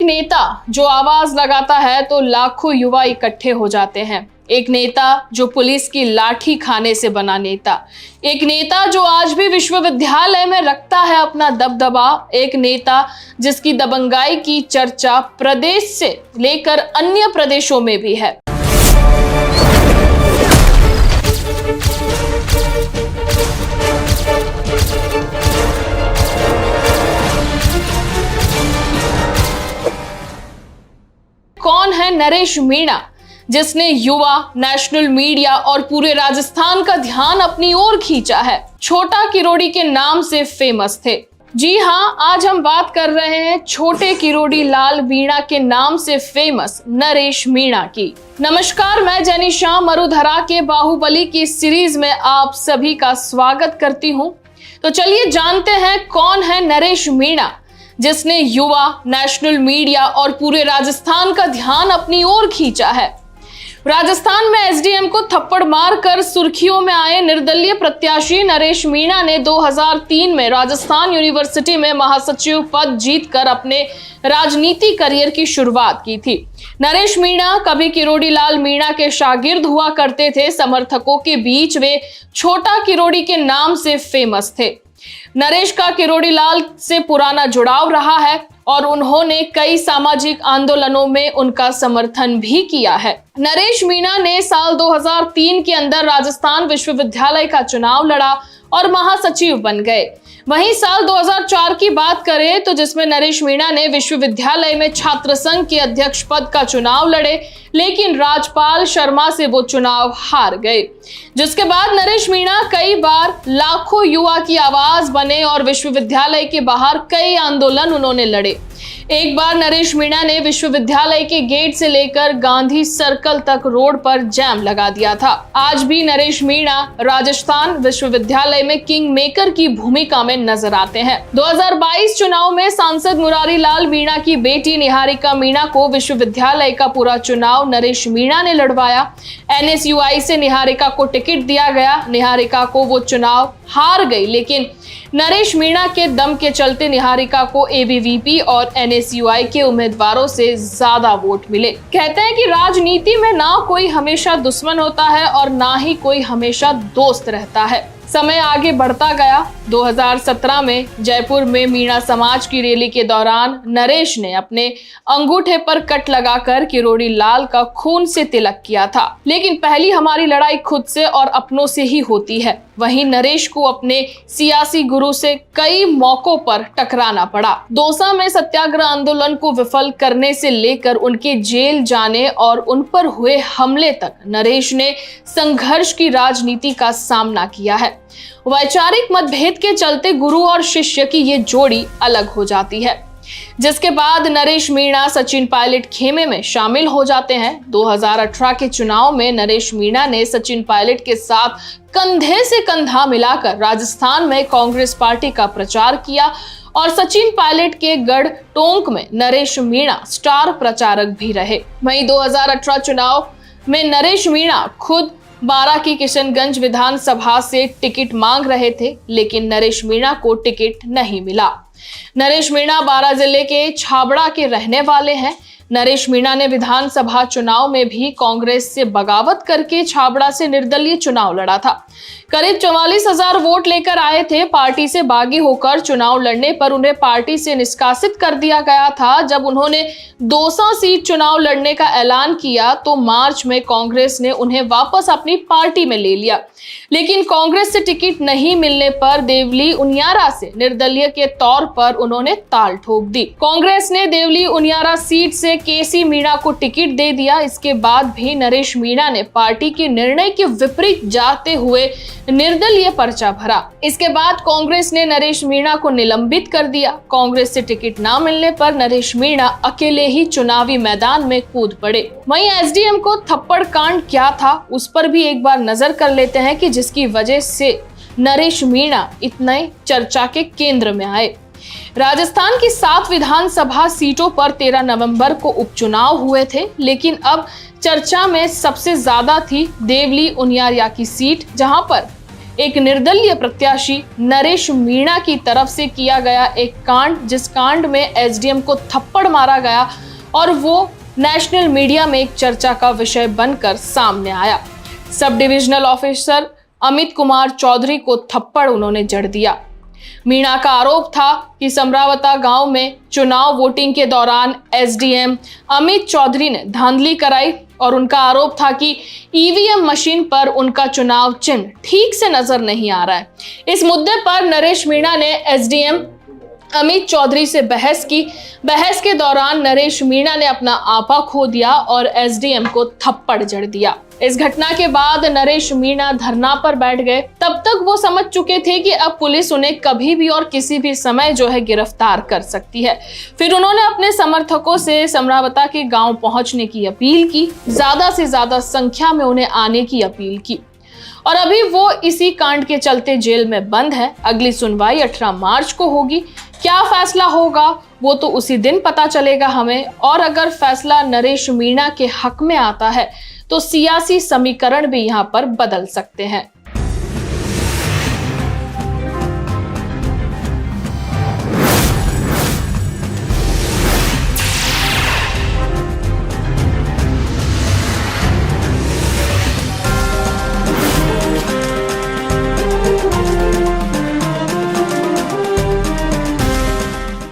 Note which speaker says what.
Speaker 1: नेता जो आवाज लगाता है तो लाखों युवा इकट्ठे हो जाते हैं। एक नेता जो पुलिस की लाठी खाने से बना नेता, एक नेता जो आज भी विश्वविद्यालय में रखता है अपना दबदबा, एक नेता जिसकी दबंगाई की चर्चा प्रदेश से लेकर अन्य प्रदेशों में भी है। कौन है नरेश मीणा, जिसने युवा, नेशनल मीडिया और पूरे राजस्थान का ध्यान अपनी ओर खींचा है। छोटा किरोड़ी के नाम से फेमस थे। जी हां, आज हम बात कर रहे हैं छोटे किरोड़ी लाल मीणा के नाम से फेमस नरेश मीणा की। नमस्कार, मैं जेनिशा मरुधरा के बाहुबली की सीरीज में आप सभी का स्वागत करती हूं। तो चलिए जानते हैं कौन है नरेश मीणा, जिसने युवा, नेशनल मीडिया और पूरे राजस्थान का ध्यान अपनी ओर खींचा है। राजस्थान में एसडीएम को थप्पड़ मारकर सुर्खियों में आए निर्दलीय प्रत्याशी नरेश मीणा ने 2003 में राजस्थान यूनिवर्सिटी में महासचिव पद जीतकर अपने राजनीति करियर की शुरुआत की थी। नरेश मीणा कभी किरोड़ी लाल मीणा के शागिर्द हुआ करते थे। समर्थकों के बीच वे छोटा किरोड़ी के नाम से फेमस थे। नरेश का किरोड़ी लाल से पुराना जुड़ाव रहा है और उन्होंने कई सामाजिक आंदोलनों में उनका समर्थन भी किया है। नरेश मीणा ने साल 2003 के अंदर राजस्थान विश्वविद्यालय का चुनाव लड़ा और महासचिव बन गए। वहीं साल 2004 की बात करें तो जिसमें नरेश मीणा ने विश्वविद्यालय में छात्र संघ के अध्यक्ष पद का चुनाव लड़े, लेकिन राजपाल शर्मा से वो चुनाव हार गए। जिसके बाद नरेश मीणा कई बार लाखों युवा की आवाज बने और विश्वविद्यालय के बाहर कई आंदोलन उन्होंने लड़े। एक बार नरेश मीणा ने विश्वविद्यालय के गेट से लेकर गांधी सर्कल तक रोड पर जैम लगा दिया था। आज भी नरेश मीणा राजस्थान विश्वविद्यालय में किंग मेकर की भूमिका में नजर आते हैं। 2022 चुनाव में सांसद मुरारी लाल मीणा की बेटी निहारिका मीणा को विश्वविद्यालय का पूरा चुनाव नरेश मीणा ने लड़वाया। एनएसयूआई से निहारिका को टिकट दिया गया। निहारिका को वो चुनाव हार गई, लेकिन नरेश मीणा के दम के चलते निहारिका को एबीवीपी और एनएसयूआई के उम्मीदवारों से ज्यादा वोट मिले। कहते हैं कि राजनीति में ना कोई हमेशा दुश्मन होता है और ना ही कोई हमेशा दोस्त रहता है। समय आगे बढ़ता गया। 2017 में जयपुर में मीणा समाज की रैली के दौरान नरेश ने अपने अंगूठे पर कट लगाकर किरोड़ी लाल का खून से तिलक किया था। लेकिन पहली हमारी लड़ाई खुद से और अपनों से ही होती है। वहीं नरेश को अपने सियासी गुरु से कई मौकों पर टकराना पड़ा। दौसा में सत्याग्रह आंदोलन को विफल करने से लेकर उनके जेल जाने और उन पर हुए हमले तक नरेश ने संघर्ष की राजनीति का सामना किया है। वैचारिक मतभेद के चलते गुरु और शिष्य की ये जोड़ी अलग हो जाती है, जिसके बाद नरेश मीणा सचिन पायलट खेमे में शामिल हो जाते हैं। 2018 के चुनाव में नरेश मीणा ने सचिन पायलट के साथ कंधे से कंधा मिलाकर राजस्थान में कांग्रेस पार्टी का प्रचार किया और सचिन पायलट के गढ़ टोंक में नरेश मीणा स्टार प्रचारक भी रहे। वहीं 2018 चुनाव में नरेश मीणा खुद 12 की किशनगंज विधानसभा से टिकट मांग रहे थे, लेकिन नरेश मीणा को टिकट नहीं मिला। नरेश मीणा 12 जिले के छाबड़ा के रहने वाले हैं। नरेश मीणा ने विधानसभा चुनाव में भी कांग्रेस से बगावत करके छाबड़ा से निर्दलीय चुनाव लड़ा था। करीब 44,000 वोट लेकर आए थे। पार्टी से बागी होकर चुनाव लड़ने पर उन्हें पार्टी से निष्कासित कर दिया गया था। जब उन्होंने 200 सीट चुनाव लड़ने का ऐलान किया तो मार्च में कांग्रेस ने उन्हें वापस अपनी पार्टी में ले लिया, लेकिन कांग्रेस से टिकट नहीं मिलने पर देवली उनियारा से निर्दलीय के तौर पर उन्होंने ताल ठोक दी। कांग्रेस ने देवली उनियारा सीट से केसी मीणा को टिकट दे दिया। इसके बाद भी नरेश मीणा ने पार्टी के निर्णय के विपरीत जाते हुए निर्दलीय पर्चा भरा। इसके बाद कांग्रेस ने नरेश मीणा को निलंबित कर दिया। कांग्रेस से टिकट न मिलने पर नरेश मीणा अकेले ही चुनावी मैदान में कूद पड़े। वहीं एसडीएम को थप्पड़ कांड क्या था, उस पर भी एक बार नजर कर लेते हैं कि जिसकी वजह से नरेश मीणा इतने चर्चा के केंद्र में आए। राजस्थान की 7 विधानसभा सीटों पर 13 नवंबर को उपचुनाव हुए थे, लेकिन अब चर्चा में सबसे ज्यादा थी देवली उनियारा की सीट, जहां पर एक निर्दलीय प्रत्याशी नरेश मीणा की तरफ से किया गया एक कांड, जिस कांड में एसडीएम को थप्पड़ मारा गया और वो नेशनल मीडिया में एक चर्चा का विषय बनकर सामने आया। Sub divisional officer Amit Kumar Chaudhary को थप्पड़ उन्होंने जड़ दिया। मीणा का आरोप था कि समरावता गांव में चुनाव वोटिंग के दौरान एसडीएम अमित चौधरी ने धांधली कराई और उनका आरोप था कि ईवीएम मशीन पर उनका चुनाव चिन्ह ठीक से नजर नहीं आ रहा है। इस मुद्दे पर नरेश मीणा ने एसडीएम अमित चौधरी से बहस की। बहस के दौरान नरेश मीणा ने अपना आपा खो दिया और एसडीएम को थप्पड़ जड़ दिया। इस घटना के बाद नरेश मीणा धरना पर बैठ गए। तब तक वो समझ चुके थे कि अब पुलिस उन्हें कभी भी और किसी भी समय जो है गिरफ्तार कर सकती है। फिर उन्होंने अपने समर्थकों से समरावता के गांव पहुंचने की अपील की, ज्यादा से ज्यादा संख्या में उन्हें आने की अपील की। और अभी वो इसी कांड के चलते जेल में बंद है। अगली सुनवाई 18 मार्च को होगी। क्या फैसला होगा वो तो उसी दिन पता चलेगा हमें। और अगर फैसला नरेश मीणा के हक में आता है तो सियासी समीकरण भी यहाँ पर बदल सकते हैं।